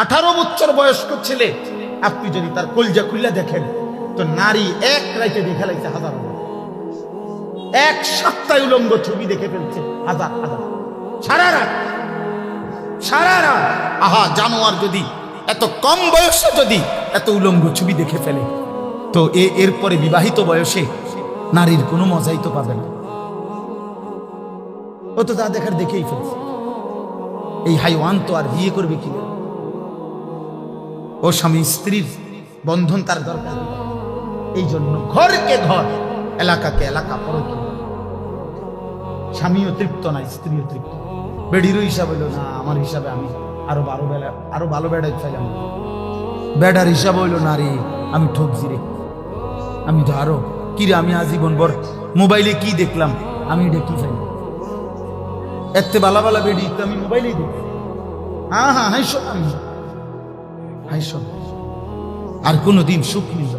18 বছর বয়স্ক ছেলে, আপনি যদি তার কলজা খুলে দেখেন তো নারী এক রাইতে দেখে লাইছে হাজার, এক সপ্তাহে উলঙ্গ ছবি দেখে ফেলছে হাজার হাজার, সারা রাত সারা রাত। আহা, জানোয়ার যদি এত কম বয়সে যদি এত উলঙ্গ ছবি দেখে ফেলে তো এরপরে বিবাহিত বয়সে নারীর কোনো মজাই তো পাবে না। ও তো যা দেখার দেখেই ফেলছে। এই হাইওয়ান তো আর বিয়ে করবে কি? ও স্বামী স্ত্রীর বন্ধন তার দরকার। এই জন্য ঘরকে ঘর, এলাকাকে এলাকা পরকে। স্বামীও তৃপ্ত না, স্ত্রীও তৃপ্ত। বেডিরও হিসাব হইল না, আমার হিসাবে আমি আরো ভালো বেড়াই চাইলাম। বেডার হিসাব হইল না, রে আমি ঠকছি রে, আমি তো আরো কিরে, আমি আজীবন ভর মোবাইলে কি দেখলাম, আমি এটা কি চাই এত বালা বালা বেডি তো আমি মোবাইলেই দেখি। হ্যাঁ হ্যাঁ, হাইসো আমি হাইসো, আর কোনোদিন সুখ নেই।